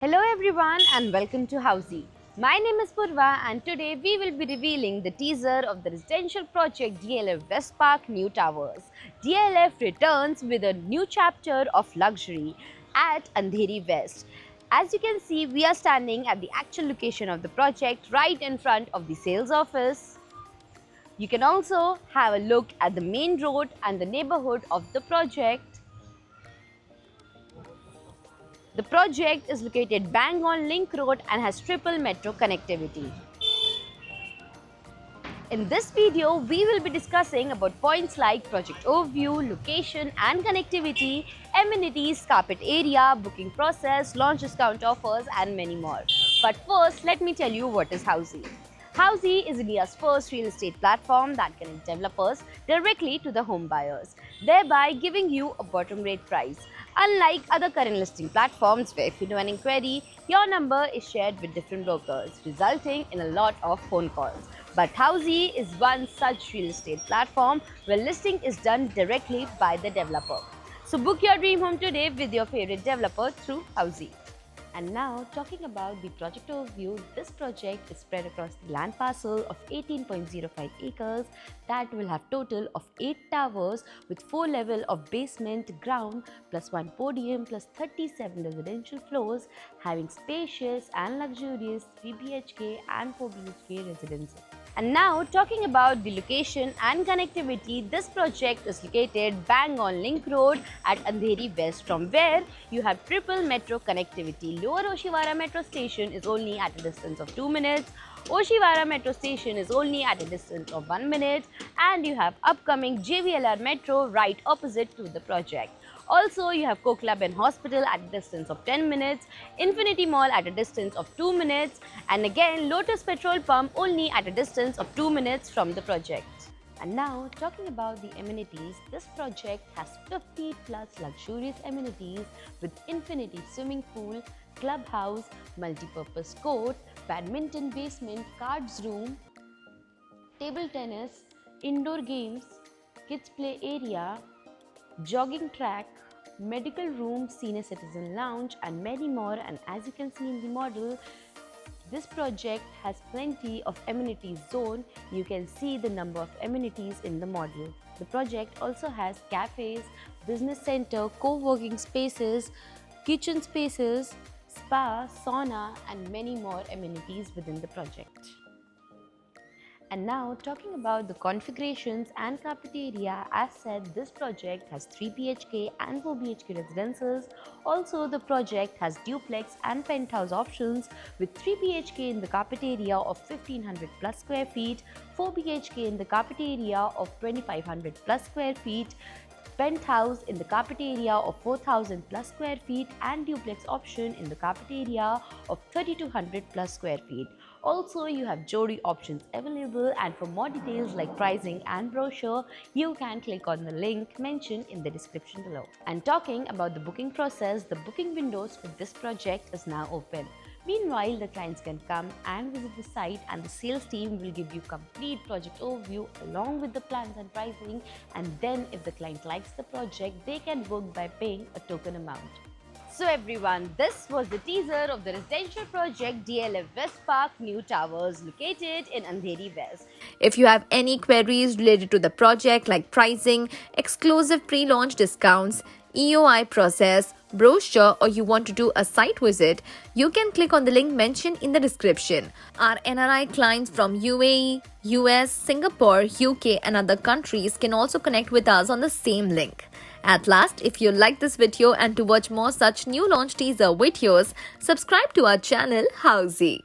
Hello everyone and welcome to Housey. My name is Purva and today we will be revealing the teaser of the residential project DLF West Park New Towers. DLF returns with a new chapter of luxury at Andheri West. As you can see, we are standing at the actual location of the project right in front of the sales office. You can also have a look at the main road and the neighborhood of the project. The project is located bang on Link Road and has triple metro connectivity. In this video, we will be discussing about points like project overview, location and connectivity, amenities, carpet area, booking process, launch discount offers and many more. But first, let me tell you what is Housey. Housey is India's first real estate platform that connects developers directly to the home buyers, thereby giving you a bottom rate price. Unlike other current listing platforms where if you do an inquiry, your number is shared with different brokers, resulting in a lot of phone calls. But Housey is one such real estate platform where listing is done directly by the developer. So book your dream home today with your favorite developer through Housey. And now, talking about the project overview, this project is spread across the land parcel of 18.05 acres that will have total of 8 towers with 4 levels of basement, ground, plus 1 podium, plus 37 residential floors, having spacious and luxurious 3 BHK and 4 BHK residences. And now, talking about the location and connectivity, this project is located bang on Link Road at Andheri West, from where you have triple metro connectivity. Lower Oshiwara metro station is only at a distance of 2 minutes. Oshiwara metro station is only at a distance of 1 minute, and you have upcoming JVLR metro right opposite to the project. Also, you have Co Club and Hospital at a distance of 10 minutes, Infinity Mall at a distance of 2 minutes, and again Lotus Petrol Pump only at a distance of 2 minutes from the project. And now, talking about the amenities, this project has 50 plus luxurious amenities with infinity swimming pool, clubhouse, multi-purpose court, badminton basement, cards room, table tennis, indoor games, kids play area, jogging track, medical room, senior citizen lounge and many more. And as you can see in the model, this project has plenty of amenities zone. You can see the number of amenities in the model. The project also has cafes, business center, co-working spaces, kitchen spaces, spa, sauna and many more amenities within the project. And now, talking about the configurations and carpet area, as said, this project has 3 BHK and 4 BHK residences. Also, the project has duplex and penthouse options with 3 BHK in the carpet area of 1500 plus square feet, 4 BHK in the carpet area of 2500 plus square feet, penthouse in the carpet area of 4000 plus square feet and duplex option in the carpet area of 3200 plus square feet. Also, you have Jodi options available, and for more details like pricing and brochure, you can click on the link mentioned in the description below. And talking about the booking process, the booking windows for this project is now open. Meanwhile, the clients can come and visit the site and the sales team will give you complete project overview along with the plans and pricing, and then if the client likes the project, they can book by paying a token amount. So everyone, this was the teaser of the residential project DLF West Park New Towers located in Andheri West. If you have any queries related to the project like pricing, exclusive pre-launch discounts, EOI process, brochure, or you want to do a site visit, you can click on the link mentioned in the description. Our NRI clients from UAE, US, Singapore, UK and other countries can also connect with us on the same link. At last, if you like this video and to watch more such new launch teaser videos, subscribe to our channel Housey.